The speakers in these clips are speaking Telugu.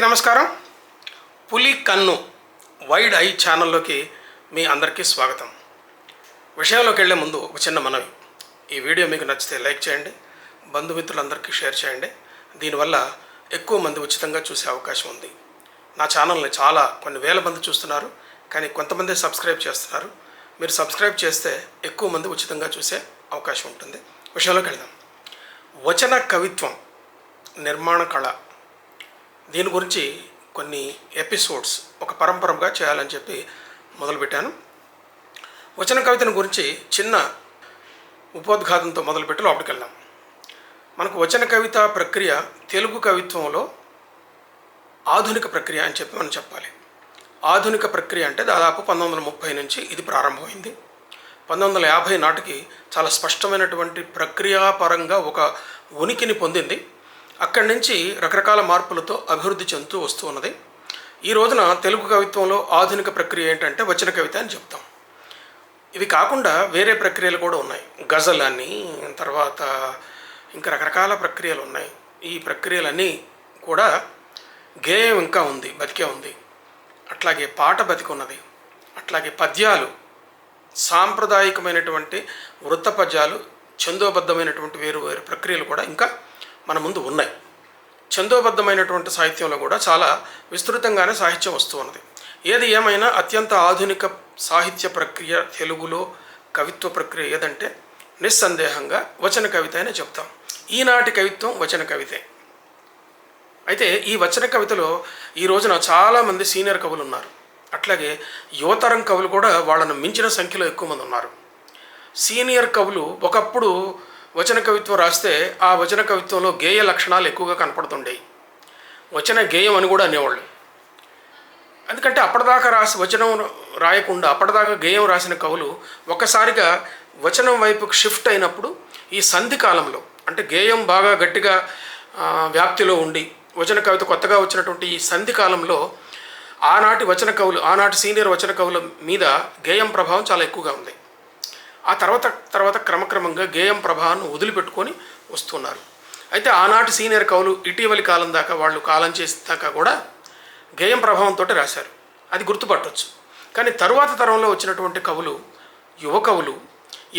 అందరికీ నమస్కారం. పులి కన్ను వైడ్ ఐ ఛానల్లోకి మీ అందరికీ స్వాగతం. విషయంలోకి వెళ్ళే ముందు ఒక చిన్న మనవి. ఈ వీడియో మీకు నచ్చితే లైక్ చేయండి, బంధుమిత్రులందరికీ షేర్ చేయండి. దీనివల్ల ఎక్కువ మంది ఉచితంగా చూసే అవకాశం ఉంది. నా ఛానల్ని కొన్ని వేల మంది చూస్తున్నారు, కానీ కొంతమంది సబ్స్క్రైబ్ చేస్తున్నారు. మీరు సబ్స్క్రైబ్ చేస్తే ఎక్కువ మంది ఉచితంగా చూసే అవకాశం ఉంటుంది. విషయంలోకి వెళ్దాం. వచన కవిత్వం, నిర్మాణ కళ, దీని గురించి కొన్ని ఎపిసోడ్స్ ఒక పరంపరగా చేయాలని చెప్పి మొదలుపెట్టాను. వచన కవితను గురించి చిన్న ఉపోద్ఘాతంతో మొదలుపెట్టి లోపలికి వెళ్దాం. మనకు వచన కవిత ప్రక్రియ తెలుగు కవిత్వంలో ఆధునిక ప్రక్రియ అని చెప్పి మనం చెప్పాలి. ఆధునిక ప్రక్రియ అంటే దాదాపు 1930 నుంచి ఇది ప్రారంభమైంది. 1950 నాటికి చాలా స్పష్టమైనటువంటి ప్రక్రియాపరంగా ఒక ఉనికిని పొందింది. అక్కడి నుంచి రకరకాల మార్పులతో అభివృద్ధి చెందుతూ వస్తూ ఉన్నది. ఈ రోజున తెలుగు కవిత్వంలో ఆధునిక ప్రక్రియ ఏంటంటే వచన కవిత అని చెప్తాం. ఇవి కాకుండా వేరే ప్రక్రియలు కూడా ఉన్నాయి. గజల్ అని, తర్వాత ఇంకా రకరకాల ప్రక్రియలు ఉన్నాయి. ఈ ప్రక్రియలన్నీ కూడా గేయం ఇంకా ఉంది, బతికే ఉంది. అట్లాగే పాట బతికున్నది. అట్లాగే పద్యాలు, సాంప్రదాయకమైనటువంటి వృత్త పద్యాలు, ఛందోబద్ధమైనటువంటి వేరు వేరు ప్రక్రియలు కూడా ఇంకా మన ముందు ఉన్నాయి. ఛందోబద్ధమైనటువంటి సాహిత్యంలో కూడా చాలా విస్తృతంగానే సాహిత్యం వస్తూ ఉన్నది. ఏది ఏమైనా అత్యంత ఆధునిక సాహిత్య ప్రక్రియ తెలుగులో కవిత్వ ప్రక్రియ ఏదంటే నిస్సందేహంగా వచన కవిత అనే చెప్తాం. ఈనాటి కవిత్వం వచన కవితే. అయితే ఈ వచన కవితలో ఈ రోజున చాలామంది సీనియర్ కవులు ఉన్నారు. అట్లాగే యువతరం కవులు కూడా వాళ్ళను మించిన సంఖ్యలో ఎక్కువ మంది ఉన్నారు. సీనియర్ కవులు ఒకప్పుడు వచన కవిత్వం రాస్తే ఆ వచన కవిత్వంలో గేయ లక్షణాలు ఎక్కువగా కనపడుతుండేవి. వచన గేయం అని కూడా అనేవాళ్ళు. ఎందుకంటే అప్పటిదాకా వచనం రాయకుండా అప్పటిదాకా గేయం రాసిన కవులు ఒక్కసారిగా వచనం వైపుకి షిఫ్ట్ అయినప్పుడు ఈ సంధి కాలంలో, అంటే గేయం బాగా గట్టిగా వ్యాప్తిలో ఉండి వచన కవిత కొత్తగా వచ్చినటువంటి ఈ సంధి కాలంలో ఆనాటి వచన కవులు, ఆనాటి సీనియర్ వచన కవుల మీద గేయం ప్రభావం చాలా ఎక్కువగా ఉంది. ఆ తర్వాత క్రమక్రమంగా గేయం ప్రభావాన్ని వదిలిపెట్టుకొని వస్తున్నారు. అయితే ఆనాటి సీనియర్ కవులు ఇటీవలి కాలం దాకా, వాళ్ళు కాలం చేసేదాకా కూడా గేయం ప్రభావంతో రాశారు. అది గుర్తుపట్టవచ్చు. కానీ తరువాత తరంలో వచ్చినటువంటి కవులు, యువ కవులు,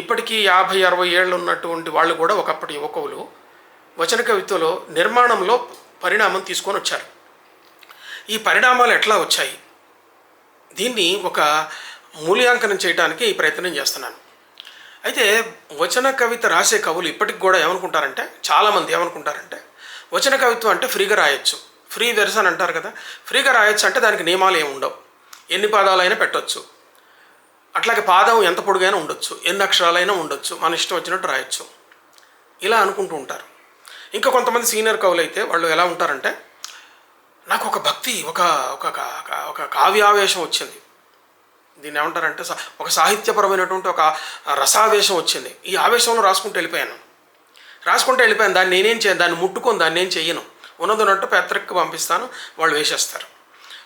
ఇప్పటికీ 50-60 ఏళ్ళు ఉన్నటువంటి వాళ్ళు కూడా ఒకప్పటి యువ కవులు వచన కవిత్వంలో నిర్మాణంలో పరిణామం తీసుకొని వచ్చారు. ఈ పరిణామాలు ఎట్లా వచ్చాయి, దీన్ని ఒక మూల్యాంకనం చేయడానికి ఈ ప్రయత్నం చేస్తున్నాను. అయితే వచన కవిత రాసే కవులు ఇప్పటికి కూడా ఏమనుకుంటారంటే, చాలామంది ఏమనుకుంటారంటే వచన కవిత్వం అంటే ఫ్రీగా రాయొచ్చు, ఫ్రీ వెర్స్ అని అంటారు కదా. ఫ్రీగా రాయొచ్చు అంటే దానికి నియమాలు ఏమి ఉండవు, ఎన్ని పాదాలైనా పెట్టవచ్చు, అట్లాగే పాదం ఎంత పొడుగైనా ఉండొచ్చు, ఎన్ని అక్షరాలైనా ఉండొచ్చు, మన ఇష్టం వచ్చినట్టు రాయొచ్చు, ఇలా అనుకుంటూ ఉంటారు. ఇంకా కొంతమంది సీనియర్ కవులు అయితే వాళ్ళు ఎలా ఉంటారంటే, నాకు ఒక భక్తి, ఒక కావ్యావేశం వచ్చింది, దీన్ని ఏమంటారంటే ఒక సాహిత్యపరమైనటువంటి ఒక రసావేశం వచ్చింది, ఈ ఆవేశంలో రాసుకుంటూ వెళ్ళిపోయాను, దాన్ని నేనేం చేయను, దాన్ని ముట్టుకొని దాన్ని ఏం చెయ్యను, ఉన్నదన్నట్టు పత్రికకు పంపిస్తాను, వాళ్ళు వేసేస్తారు.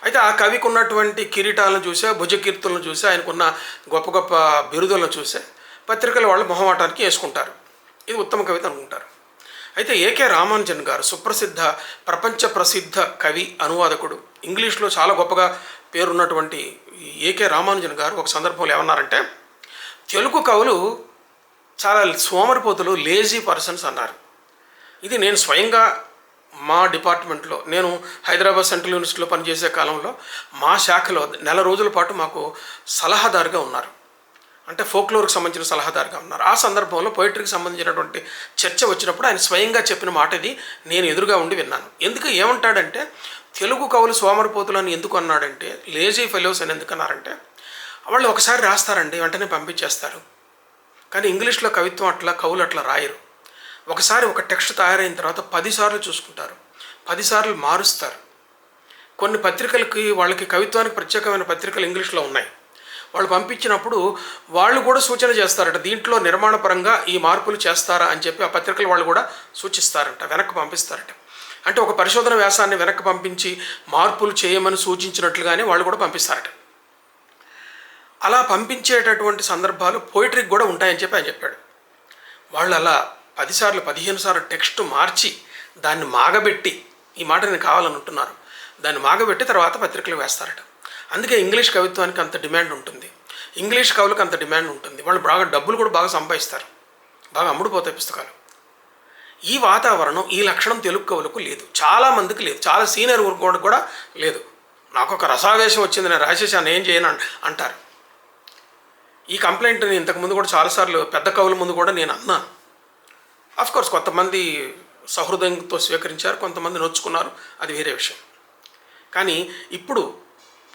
అయితే ఆ కవికి ఉన్నటువంటి కిరీటాలను చూసే, భుజకీర్తులను చూసే, ఆయనకున్న గొప్ప గొప్ప బిరుదులను చూసే పత్రికలు వాళ్ళు మొహమాటానికి వేసుకుంటారు. ఇది ఉత్తమ కవిత అనుకుంటారు. అయితే ఏకే రామానుజన్ గారు, సుప్రసిద్ధ, ప్రపంచ ప్రసిద్ధ కవి, అనువాదకుడు, ఇంగ్లీష్లో చాలా గొప్పగా పేరున్నటువంటి ఏకే రామానుజన్ గారు ఒక సందర్భంలో ఏమన్నారంటే, తెలుగు కవులు చాలా సోమరిపోతులు, లేజీ పర్సన్స్ అన్నారు. ఇది నేను స్వయంగా మా డిపార్ట్మెంట్లో, నేను హైదరాబాద్ సెంట్రల్ యూనివర్సిటీలో పనిచేసే కాలంలో మా శాఖలో నెల రోజుల పాటు మాకు సలహాదారుగా ఉన్నారు, అంటే ఫోక్లోర్కి సంబంధించిన సలహాదారుగా ఉన్నారు. ఆ సందర్భంలో పోయిటరీకి సంబంధించినటువంటి చర్చ వచ్చినప్పుడు ఆయన స్వయంగా చెప్పిన మాట ఇది, నేను ఎదురుగా ఉండి విన్నాను. ఏమంటాడంటే, తెలుగు కవులు సోమరిపోతులు అని ఎందుకు అన్నాడంటే, లేజీ ఫెలోస్ అని ఎందుకు అన్నారంటే, వాళ్ళు ఒకసారి రాస్తారండి, వెంటనే పంపించేస్తారు. కానీ ఇంగ్లీష్లో కవిత్వం అట్లా, కవులు అట్లా రాయరు. ఒకసారి ఒక టెక్స్ట్ తయారైన తర్వాత 10 సార్లు చూసుకుంటారు, 10 సార్లు మారుస్తారు. కొన్ని పత్రికలకి, వాళ్ళకి కవిత్వానికి ప్రత్యేకమైన పత్రికలు ఇంగ్లీష్లో ఉన్నాయి. వాళ్ళు పంపించినప్పుడు వాళ్ళు కూడా సూచన చేస్తారట, దీంట్లో నిర్మాణపరంగా ఈ మార్పులు చేస్తారా అని చెప్పి ఆ పత్రికలు వాళ్ళు కూడా సూచిస్తారట, వెనక్కి పంపిస్తారట. అంటే ఒక పరిశోధన వ్యాసాన్ని వెనక్కి పంపించి మార్పులు చేయమని సూచించినట్లుగానే వాళ్ళు కూడా పంపిస్తారట. అలా పంపించేటటువంటి సందర్భాలు పోయిటరీకి కూడా ఉంటాయని చెప్పి ఆయన చెప్పాడు. వాళ్ళు అలా 10 సార్లు 15 సార్లు టెక్స్ట్ మార్చి దాన్ని మాగబెట్టి, ఈ మాట నేను కావాలని అంటున్నారు, దాన్ని మాగబెట్టి తర్వాత పత్రికలు వేస్తారట. అందుకే ఇంగ్లీష్ కవిత్వానికి అంత డిమాండ్ ఉంటుంది, ఇంగ్లీష్ కవులకు అంత డిమాండ్ ఉంటుంది. వాళ్ళు బాగా డబ్బులు కూడా బాగా సంపాదిస్తారు, బాగా అమ్ముడుపోతాయి పుస్తకాలు. ఈ వాతావరణం, ఈ లక్షణం తెలుగు కవులకు లేదు, చాలామందికి లేదు, చాలా సీనియర్ వర్క్ కూడా లేదు. నాకు ఒక రసావేశం వచ్చింది, నేను రాసేసాను, ఏం చేయను అంటారు. ఈ కంప్లైంట్ నేను ఇంతకుముందు కూడా చాలాసార్లు పెద్ద కవుల ముందు కూడా నేను అన్నాను. అఫ్కోర్స్ కొంతమంది సహృదయంతో స్వీకరించారు, కొంతమంది నొచ్చుకున్నారు, అది వేరే విషయం. కానీ ఇప్పుడు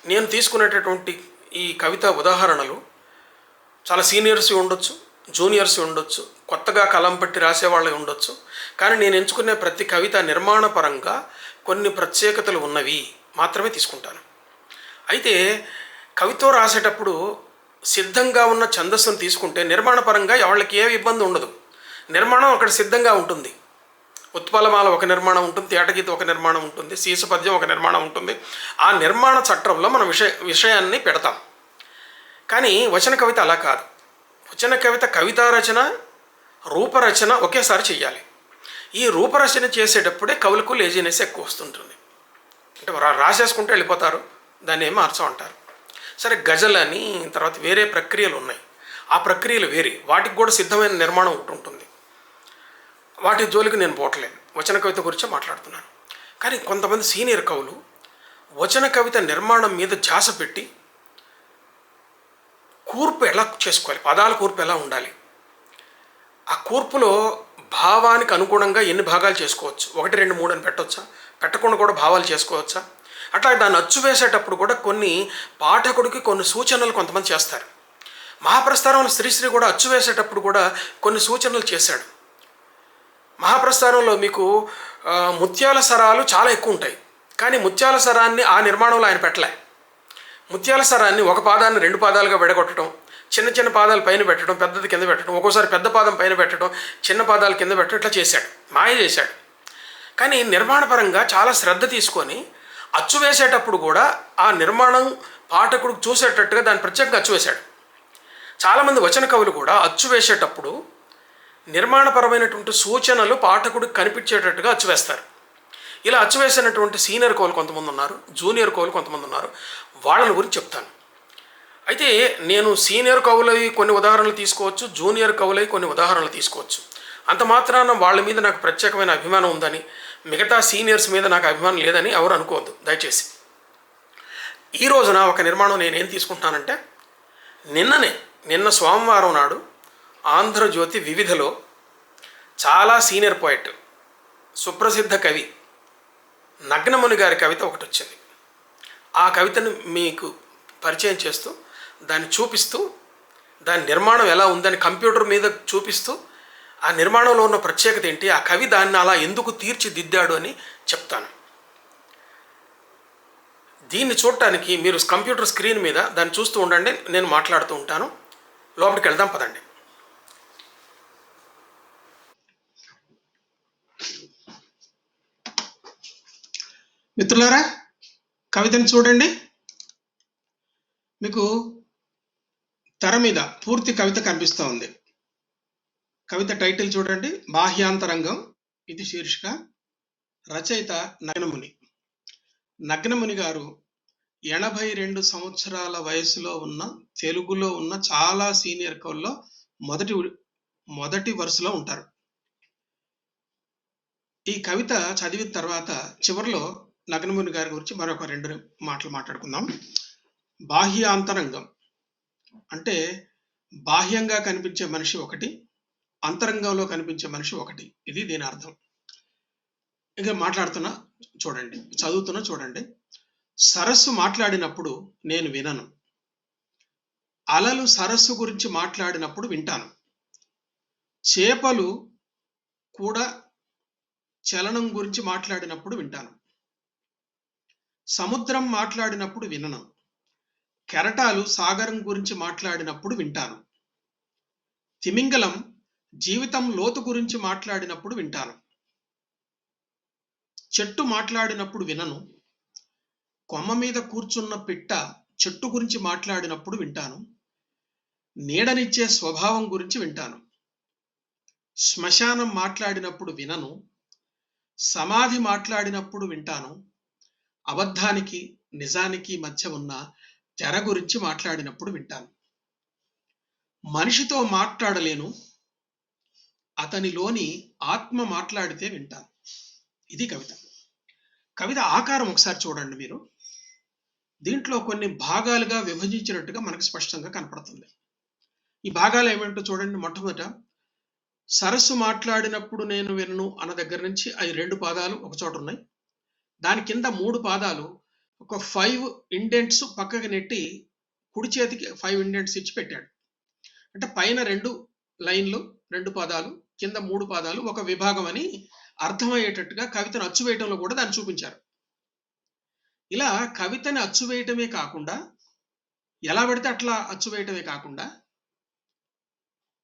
నేను తీసుకునేటటువంటి ఈ కవిత ఉదాహరణలు చాలా సీనియర్స్ ఉండొచ్చు, జూనియర్స్ ఉండొచ్చు, కొత్తగా కలం పట్టి రాసేవాళ్ళు ఉండొచ్చు. కానీ నేను ఎంచుకునే ప్రతి కవిత నిర్మాణపరంగా కొన్ని ప్రత్యేకతలు ఉన్నవి మాత్రమే తీసుకుంటాను. అయితే కవిత్వం రాసేటప్పుడు సిద్ధంగా ఉన్న ఛందస్సును తీసుకుంటే నిర్మాణపరంగా వాళ్ళకి ఏ ఇబ్బంది ఉండదు. నిర్మాణం అక్కడ సిద్ధంగా ఉంటుంది. ఉత్పలమాల ఒక నిర్మాణం ఉంటుంది, తేటగీత ఒక నిర్మాణం ఉంటుంది, శీర్షపద్యం ఒక నిర్మాణం ఉంటుంది. ఆ నిర్మాణ చట్రంలో మనం విషయాన్ని పెడతాం. కానీ వచన కవిత అలా కాదు. వచన కవిత కవితా రచన, రూపరచన ఒకేసారి చెయ్యాలి. ఈ రూపరచన చేసేటప్పుడే కవులకు లేజినెస్ ఎక్కువ వస్తుంటుంది. అంటే రాసేసుకుంటే వెళ్ళిపోతారు, దాన్ని ఏమో మార్చమంటారు. సరే, గజల్ అని తర్వాత వేరే ప్రక్రియలు ఉన్నాయి, ఆ ప్రక్రియలు వేరే, వాటికి కూడా సిద్ధమైన నిర్మాణం ఒకటి ఉంటుంది. వాటి జోలికి నేను పోవట్లేదు, వచన కవిత గురించే మాట్లాడుతున్నాను. కానీ కొంతమంది సీనియర్ కవులు వచన కవిత నిర్మాణం మీద ధ్యాస పెట్టి కూర్పు ఎలా చేసుకోవాలి, పదాల కూర్పు ఎలా ఉండాలి, ఆ కూర్పులో భావానికి అనుగుణంగా ఎన్ని భాగాలు చేసుకోవచ్చు, 1, 2, 3 అని పెట్టవచ్చా, పెట్టకుండా కూడా భావాలు చేసుకోవచ్చా, అట్లా దాన్ని అచ్చు వేసేటప్పుడు కూడా కొన్ని పాఠకుడికి కొన్ని సూచనలు కొంతమంది చేస్తారు. మహాప్రస్థానంలో శ్రీశ్రీ కూడా అచ్చు వేసేటప్పుడు కూడా కొన్ని సూచనలు చేశాడు. మహాప్రస్థానంలో మీకు ముత్యాల సరాలు చాలా ఎక్కువ ఉంటాయి, కానీ ముత్యాల సరాన్ని ఆ నిర్మాణంలో ఆయన పెట్టలే. ముత్యాల సరాన్ని ఒక పాదాన్ని 2 పాదాలుగా విడగొట్టడం, చిన్న చిన్న పాదాలు పైన పెట్టడం, పెద్దది కింద పెట్టడం, ఒక్కోసారి పెద్ద పాదం పైన పెట్టడం, చిన్న పాదాలు కింద పెట్టడం, ఇట్లా చేశాడు, మాయ చేశాడు. కానీ నిర్మాణపరంగా చాలా శ్రద్ధ తీసుకొని అచ్చు వేసేటప్పుడు కూడా ఆ నిర్మాణం పాఠకుడు చూసేటట్టుగా దాన్ని ప్రత్యేకంగా అచ్చు వేశాడు. చాలామంది వచన కవులు కూడా అచ్చు వేసేటప్పుడు నిర్మాణపరమైనటువంటి సూచనలు పాఠకుడికి కనిపించేటట్టుగా అచ్చు వేస్తారు. ఇలా అచ్చు వేసినటువంటి సీనియర్ కవులు కొంతమంది ఉన్నారు, జూనియర్ కవులు కొంతమంది ఉన్నారు. వాళ్ళని గురించి చెప్తాను. అయితే నేను సీనియర్ కవులై కొన్ని ఉదాహరణలు తీసుకోవచ్చు, జూనియర్ కవులై కొన్ని ఉదాహరణలు తీసుకోవచ్చు. అంత మాత్రాన వాళ్ళ మీద నాకు ప్రత్యేకమైన అభిమానం ఉందని, మిగతా సీనియర్స్ మీద నాకు అభిమానం లేదని ఎవరు అనుకోవద్దు దయచేసి. ఈ రోజున ఒక నిర్మాణం నేనేం తీసుకుంటున్నానంటే, నిన్న సోమవారం నాడు ఆంధ్రజ్యోతి వివిధలో చాలా సీనియర్ పోయెట్, సుప్రసిద్ధ కవి నగ్నముని గారి కవిత ఒకటి వచ్చింది. ఆ కవితను మీకు పరిచయం చేస్తూ, దాన్ని చూపిస్తూ, దాని నిర్మాణం ఎలా ఉందని కంప్యూటర్ మీద చూపిస్తూ, ఆ నిర్మాణంలో ఉన్న ప్రత్యేకత ఏంటి, ఆ కవి దాన్ని అలా ఎందుకు తీర్చిదిద్దాడు అని చెప్తాను. దీన్ని చూడటానికి మీరు కంప్యూటర్ స్క్రీన్ మీద దాన్ని చూస్తూ ఉండండి, నేను మాట్లాడుతూ ఉంటాను. లోపలికి వెళ్దాం పదండి. మిత్రులారా, కవితను చూడండి. మీకు తెర మీద పూర్తి కవిత కనిపిస్తూ ఉంది. కవిత టైటిల్ చూడండి, బాహ్యాంతరంగం. ఇది శీర్షిక. రచయిత నగ్నముని. నగ్నముని గారు 82 సంవత్సరాల వయసులో ఉన్న, తెలుగులో ఉన్న చాలా సీనియర్ కవుల్లో మొదటి వరుసలో ఉంటారు. ఈ కవిత చదివిన తర్వాత చివరిలో నగ్నముని గారి గురించి మరొక 2 మాటలు మాట్లాడుకుందాం. బాహ్యాంతరంగం అంటే బాహ్యంగా కనిపించే మనిషి ఒకటి, అంతరంగంలో కనిపించే మనిషి ఒకటి. ఇది దీని అర్థం. ఇక చదువుతున్నా చూడండి. సరస్సు మాట్లాడినప్పుడు నేను వినను, అలలు సరస్సు గురించి మాట్లాడినప్పుడు వింటాను, చేపలు కూడా చలనం గురించి మాట్లాడినప్పుడు వింటాను, సముద్రం మాట్లాడినప్పుడు వినను, కెరటాలు సాగరం గురించి మాట్లాడినప్పుడు వింటాను, తిమింగలం జీవితం లోతు గురించి మాట్లాడినప్పుడు వింటాను, చెట్టు మాట్లాడినప్పుడు వినను, కొమ్మ మీద కూర్చున్న పిట్ట చెట్టు గురించి మాట్లాడినప్పుడు వింటాను, నీడనిచ్చే స్వభావం గురించి వింటాను, శ్మశానం మాట్లాడినప్పుడు వినను, సమాధి మాట్లాడినప్పుడు వింటాను, అబద్ధానికి నిజానికి మధ్య ఉన్న తెర గురించి మాట్లాడినప్పుడు వింటాను. మనిషితో మాట్లాడలేను, అతనిలోని ఆత్మ మాట్లాడితే వింటాను. ఇది కవిత. కవిత ఆకారం ఒకసారి చూడండి మీరు. దీంట్లో కొన్ని భాగాలుగా విభజించినట్టుగా మనకు స్పష్టంగా కనపడుతుంది. ఈ భాగాలు ఏమిటో చూడండి. మొట్టమొదట సరస్సు మాట్లాడినప్పుడు నేను వినను అన్న దగ్గర నుంచి అవి 2 పాదాలు ఒక చోట ఉన్నాయి. దాని కింద 3 పాదాలు ఒక 5 ఇండెంట్స్ పక్కకి నెట్టి కుడి చేతికి 5 ఇండెంట్స్ ఇచ్చి పెట్టాడు. అంటే పైన 2 లైన్లు 2 పాదాలు, కింద 3 పాదాలు ఒక విభాగం అని అర్థమయ్యేటట్టుగా కవితను అచ్చువేయటంలో కూడా దాన్ని చూపించారు. ఇలా కవితని అచ్చువేయటమే కాకుండా, ఎలా పడితే అట్లా అచ్చువేయటమే కాకుండా,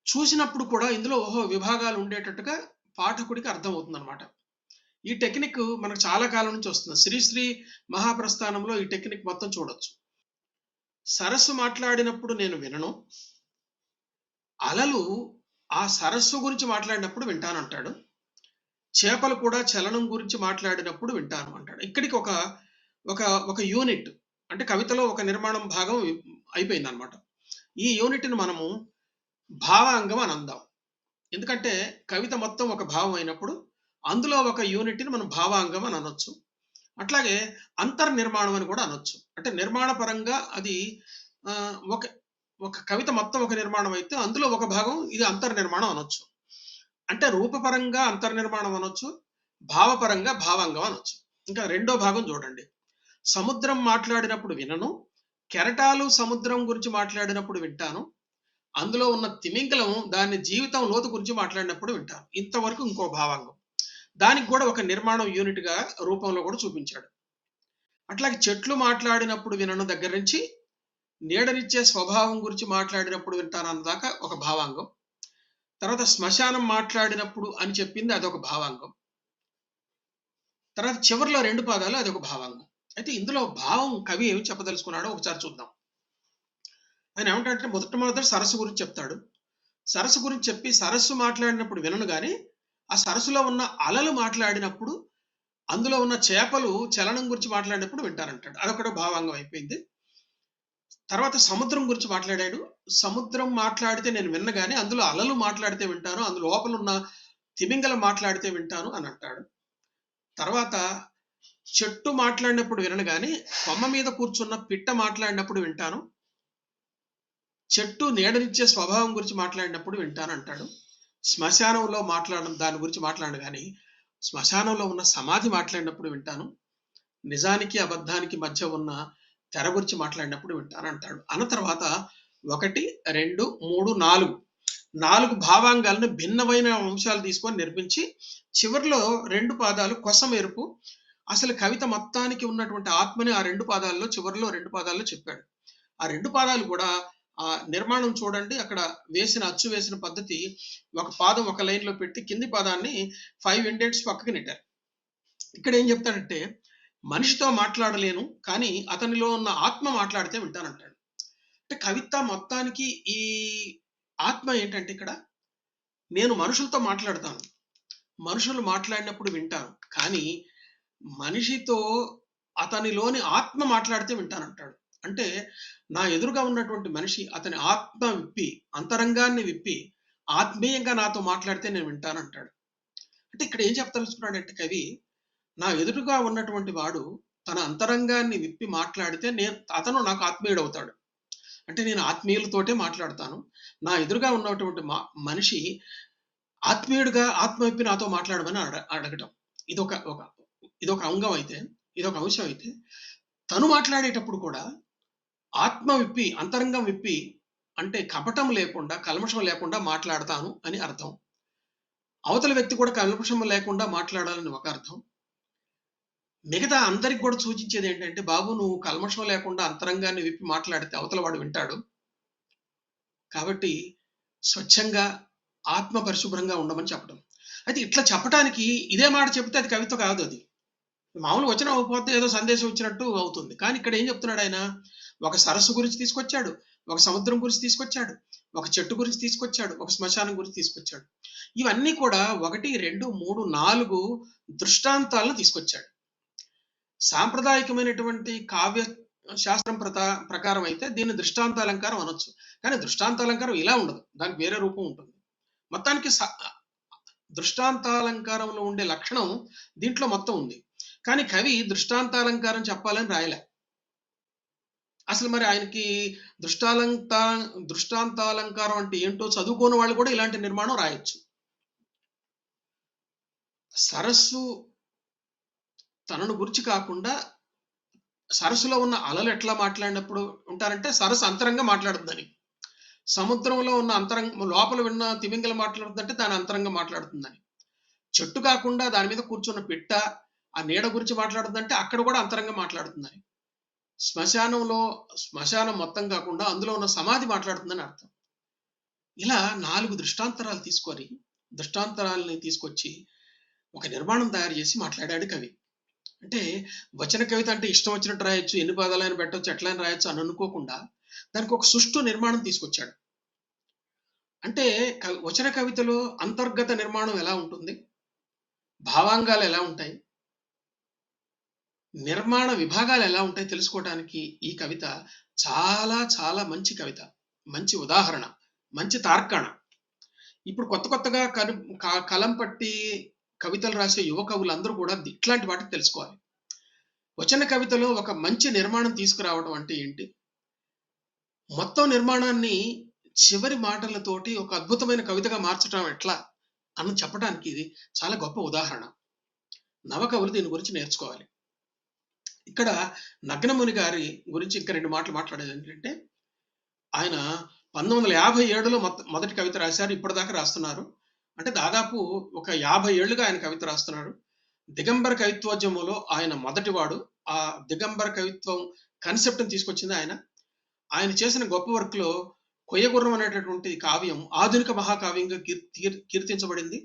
చూసినప్పుడు కూడా ఇందులో విభాగాలు ఉండేటట్టుగా పాఠకుడికి అర్థమవుతుందన్నమాట. ఈ టెక్నిక్ మనకు చాలా కాలం నుంచి వస్తుంది. శ్రీశ్రీ మహాప్రస్థానంలో ఈ టెక్నిక్ మొత్తం చూడొచ్చు. సరస్సు మాట్లాడినప్పుడు నేను వినను, అలలు ఆ సరస్సు గురించి మాట్లాడినప్పుడు వింటానంటాడు. చేపలు కూడా చలనం గురించి మాట్లాడినప్పుడు వింటాను అంటాడు. ఇక్కడికి ఒక ఒక ఒక యూనిట్, అంటే కవితలో ఒక నిర్మాణం భాగం అయిపోయింది అనమాట. ఈ యూనిట్ని మనము భావాంగం అని అందాం. ఎందుకంటే కవిత మొత్తం ఒక భావం అయినప్పుడు అందులో ఒక యూనిట్ని మనం భావాంగం అని అనొచ్చు. అట్లాగే అంతర్నిర్మాణం అని కూడా అనొచ్చు. అంటే నిర్మాణ పరంగా అది ఒక ఒక కవిత మొత్తం ఒక నిర్మాణం అయితే అందులో ఒక భాగం ఇది అంతర్నిర్మాణం అనొచ్చు. అంటే రూపపరంగా అంతర్నిర్మాణం అనొచ్చు, భావపరంగా భావాంగం అనొచ్చు. ఇంకా రెండో భాగం చూడండి. సముద్రం మాట్లాడినప్పుడు వినను, కెరటాలు సముద్రం గురించి మాట్లాడినప్పుడు వింటాను, అందులో ఉన్న తిమింగలం దాని జీవితం లోతు గురించి మాట్లాడినప్పుడు వింటాను. ఇంతవరకు ఇంకో భావాంగం. దానికి కూడా ఒక నిర్మాణం యూనిట్గా రూపంలో కూడా చూపించాడు. అట్లాగే చెట్లు మాట్లాడినప్పుడు వినను దగ్గర నుంచి నీడనిచ్చే స్వభావం గురించి మాట్లాడినప్పుడు వింటాను అన్నదాకా ఒక భావాంగం. తర్వాత శ్మశానం మాట్లాడినప్పుడు అని చెప్పింది అదొక భావాంగం. తర్వాత చివరిలో 2 పాదాలు అదొక భావాంగం. అయితే ఇందులో భావం కవి ఏమి చెప్పదలుచుకున్నాడో ఒకసారి చూద్దాం. ఆయన ఏమంటాడంటే మొదట సరస్సు గురించి చెప్తాడు. సరస్సు గురించి చెప్పి సరస్సు మాట్లాడినప్పుడు వినను కానీ ఆ సరస్సులో ఉన్న అలలు మాట్లాడినప్పుడు, అందులో ఉన్న చేపలు చలనం గురించి మాట్లాడినప్పుడు వింటానంటాడు. అదొకటి భావాంగం అయిపోయింది. తర్వాత సముద్రం గురించి మాట్లాడాడు. సముద్రం మాట్లాడితే నేను విన్న కానీ అందులో అలలు మాట్లాడితే వింటాను, అందులో లోపల ఉన్న తిమింగలం మాట్లాడితే వింటాను అని అంటాడు. తర్వాత చెట్టు మాట్లాడినప్పుడు వినను కానీ కొమ్మ మీద కూర్చున్న పిట్ట మాట్లాడినప్పుడు వింటాను, చెట్టు నీడనిచ్చే స్వభావం గురించి మాట్లాడినప్పుడు వింటాను అంటాడు. శ్మశానంలో మాట్లాడడం దాని గురించి మాట్లాడను కానీ శ్మశానంలో ఉన్న సమాధి మాట్లాడినప్పుడు వింటాను, నిజానికి అబద్ధానికి మధ్య ఉన్న తెర గురించి మాట్లాడినప్పుడు వింటాను అంటాడు. అన్న తర్వాత 1, 2, 3, 4 భావాంగాలను భిన్నమైన అంశాలు తీసుకొని నిర్మించి చివరిలో 2 పాదాలు కొసమెరుపు, అసలు కవిత మొత్తానికి ఉన్నటువంటి ఆత్మని ఆ 2 పాదాల్లో చివరిలో 2 పాదాల్లో చెప్పాడు. ఆ 2 పాదాలు కూడా ఆ నిర్మాణం చూడండి. అక్కడ అచ్చు వేసిన పద్ధతి, ఒక పాదం ఒక లైన్లో పెట్టి కింది పాదాన్ని 5 ఇండెంట్స్ పక్కకి నెట్టారు. ఇక్కడ ఏం చెప్తాడంటే మనిషితో మాట్లాడలేను కానీ అతనిలో ఉన్న ఆత్మ మాట్లాడితే వింటానంటాడు. అంటే కవిత మొత్తానికి ఈ ఆత్మ ఏంటంటే ఇక్కడ నేను మనుషులతో మాట్లాడతాను, మనుషులు మాట్లాడినప్పుడు వింటాను, కానీ మనిషితో అతనిలోని ఆత్మ మాట్లాడితే వింటానంటాడు. అంటే నా ఎదురుగా ఉన్నటువంటి మనిషి అతని ఆత్మ విప్పి, అంతరంగాన్ని విప్పి ఆత్మీయంగా నాతో మాట్లాడితే నేను వింటానంటాడు. అంటే ఇక్కడ ఏం చెప్తలుచుకున్నాడంటే కవి, నా ఎదురుగా ఉన్నటువంటి వాడు తన అంతరంగాన్ని విప్పి మాట్లాడితే అతను నాకు ఆత్మీయుడు అవుతాడు. అంటే నేను ఆత్మీయులతోటే మాట్లాడతాను. నా ఎదురుగా ఉన్నటువంటి మనిషి ఆత్మీయుడిగా ఆత్మ విప్పి నాతో మాట్లాడమని అడగటం. ఇదొక అంగం అయితే, ఇదొక అంశం అయితే, తను మాట్లాడేటప్పుడు కూడా ఆత్మ విప్పి, అంతరంగం విప్పి, అంటే కపటం లేకుండా, కల్మషం లేకుండా మాట్లాడతాను అని అర్థం. అవతల వ్యక్తి కూడా కల్మషం లేకుండా మాట్లాడాలని ఒక అర్థం. మిగతా అందరికి కూడా సూచించేది ఏంటంటే, బాబు నువ్వు కల్మషం లేకుండా అంతరంగాన్ని విప్పి మాట్లాడితే అవతల వాడు వింటాడు, కాబట్టి స్వచ్ఛంగా ఆత్మ పరిశుభ్రంగా ఉండమని చెప్పడం. అయితే ఇట్లా చెప్పడానికి ఇదే మాట చెప్తే అది కవిత కాదు, అది మామూలు వచనం అవ్వకపోతే ఏదో సందేశం వచ్చినట్టు అవుతుంది. కానీ ఇక్కడ ఏం చెప్తున్నాడు ఆయన, ఒక సరస్సు గురించి తీసుకొచ్చాడు, ఒక సముద్రం గురించి తీసుకొచ్చాడు, ఒక చెట్టు గురించి తీసుకొచ్చాడు, ఒక శ్మశానం గురించి తీసుకొచ్చాడు. ఇవన్నీ కూడా 1, 2, 3, 4 దృష్టాంతాలను తీసుకొచ్చాడు. సాంప్రదాయకమైనటువంటి కావ్య శాస్త్రం ప్రకారం అయితే దీన్ని దృష్టాంతాలంకారం అనొచ్చు. కానీ దృష్టాంతాలంకారం ఇలా ఉండదు, దానికి వేరే రూపం ఉంటుంది. మొత్తానికి దృష్టాంతాలంకారంలో ఉండే లక్షణం దీంట్లో మొత్తం ఉంది. కానీ కవి దృష్టాంతాలంకారం చెప్పాలని రాయలే. అసలు మరి ఆయనకి దృష్టాంతాలంకారం అంటే ఏంటో చదువుకోని వాళ్ళు కూడా ఇలాంటి నిర్మాణం రాయొచ్చు. సరస్సు తనను గురించి కాకుండా సరస్సులో ఉన్న అలలు ఎట్లా మాట్లాడినప్పుడు ఉంటారంటే సరస్సు అంతరంగా మాట్లాడుతుందని, సముద్రంలో ఉన్న లోపల విన్న తిమింగలం మాట్లాడుతుందంటే దాని అంతరంగా మాట్లాడుతుందని, చెట్టు కాకుండా దాని మీద కూర్చున్న పిట్ట ఆ నీడ గురించి మాట్లాడుతుందంటే అక్కడ కూడా అంతరంగా మాట్లాడుతుందని, శ్మశానం మొత్తం కాకుండా అందులో ఉన్న సమాధి మాట్లాడుతుందని అర్థం. ఇలా 4 దృష్టాంతరాలని తీసుకొచ్చి ఒక నిర్మాణం తయారు చేసి మాట్లాడాడు కవి. అంటే వచన కవిత అంటే ఇష్టం వచ్చినట్టు రాయొచ్చు, ఎన్ని పదాలైనా పెట్టవచ్చు, ఎట్లయినా రాయొచ్చు అని అనుకోకుండా దానికి ఒక సుష్ఠు నిర్మాణం తీసుకొచ్చాడు. అంటే వచన కవితలో అంతర్గత నిర్మాణం ఎలా ఉంటుంది, భావాంగాలు ఎలా ఉంటాయి, నిర్మాణ విభాగాలు ఎలా ఉంటాయి తెలుసుకోవడానికి ఈ కవిత చాలా చాలా మంచి కవిత, మంచి ఉదాహరణ, మంచి తార్కాణ. ఇప్పుడు కొత్తగా కలం పట్టి కవితలు రాసే యువ కవులందరూ కూడా ఇట్లాంటి వాటికి తెలుసుకోవాలి. వచన కవితలో ఒక మంచి నిర్మాణం తీసుకురావడం అంటే ఏంటి, మొత్తం నిర్మాణాన్ని చివరి మాటలతోటి ఒక అద్భుతమైన కవితగా మార్చడం ఎట్లా అని చెప్పడానికి ఇది చాలా గొప్ప ఉదాహరణ. నవకవులు దీని గురించి నేర్చుకోవాలి. ఇక్కడ నగ్నముని గారి గురించి ఇంకా 2 మాటలు మాట్లాడేది ఏంటంటే, ఆయన 1957లో మొదటి కవిత రాశారు, ఇప్పటిదాకా రాస్తున్నారు. అంటే దాదాపు ఒక 50 ఏళ్లుగా ఆయన కవిత రాస్తున్నారు. దిగంబర కవిత్వోద్యమంలో ఆయన మొదటివాడు. ఆ దిగంబర కవిత్వం కాన్సెప్ట్ని తీసుకొచ్చింది ఆయన. ఆయన చేసిన గొప్ప వర్క్లో కొయ్యగుర్రం అనేటటువంటి కావ్యం ఆధునిక మహాకావ్యంగా కీర్తించబడింది.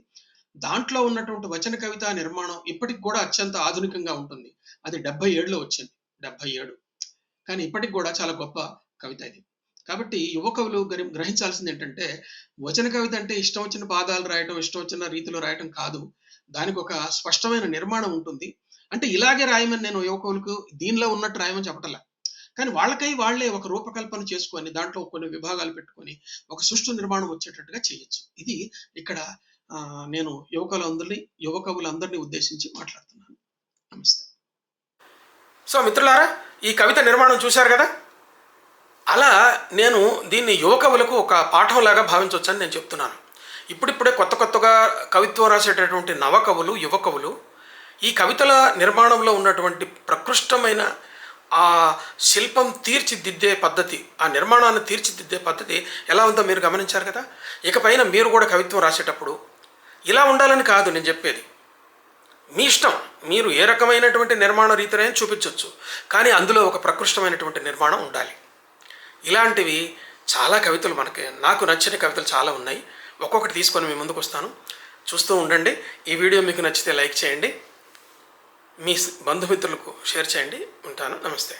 దాంట్లో ఉన్నటువంటి వచన కవిత నిర్మాణం ఇప్పటికి కూడా అత్యంత ఆధునికంగా ఉంటుంది. అది 77లో వచ్చింది, 77. కానీ ఇప్పటికి కూడా చాలా గొప్ప కవిత ఇది. కాబట్టి యువ కవులు గ్రహించాల్సింది ఏంటంటే, వచన కవిత అంటే ఇష్టం వచ్చిన పాదాలు రాయటం, ఇష్టం వచ్చిన రీతిలో రాయటం కాదు. దానికి ఒక స్పష్టమైన నిర్మాణం ఉంటుంది. అంటే ఇలాగే రాయమని నేను యువ కవులకు దీనిలో ఉన్నట్టు రాయమని చెప్పటంలా. కానీ వాళ్ళే ఒక రూపకల్పన చేసుకొని దాంట్లో కొన్ని విభాగాలు పెట్టుకొని ఒక సుష్ఠు నిర్మాణం వచ్చేటట్టుగా చేయొచ్చు. ఇది ఇక్కడ నేను యువ కవులందరినీ ఉద్దేశించి మాట్లాడుతున్నాను. నమస్తే. సో మిత్రులారా, ఈ కవిత నిర్మాణం చూశారు కదా. అలా నేను దీన్ని యువ కవులకు ఒక పాఠంలాగా భావించవచ్చని నేను చెప్తున్నాను. ఇప్పుడిప్పుడే కొత్తగా కవిత్వం రాసేటటువంటి నవకవులు, యువ కవులు ఈ కవితల నిర్మాణంలో ఉన్నటువంటి ప్రకృష్టమైన ఆ శిల్పం తీర్చిదిద్దే పద్ధతి, ఆ నిర్మాణాన్ని తీర్చిదిద్దే పద్ధతి ఎలా ఉందో మీరు గమనించారు కదా. ఇకపైన మీరు కూడా కవిత్వం రాసేటప్పుడు ఇలా ఉండాలని కాదు నేను చెప్పేది, మీ ఇష్టం, మీరు ఏ రకమైనటువంటి నిర్మాణ రీతినైనా చూపించవచ్చు, కానీ అందులో ఒక ప్రకృష్టమైనటువంటి నిర్మాణం ఉండాలి. ఇలాంటివి చాలా కవితలు నాకు నచ్చిన కవితలు చాలా ఉన్నాయి. ఒక్కొక్కటి తీసుకొని మీ ముందుకు వస్తాను, చూస్తూ ఉండండి. ఈ వీడియో మీకు నచ్చితే లైక్ చేయండి, మీ బంధుమిత్రులకు షేర్ చేయండి. ఉంటాను. నమస్తే.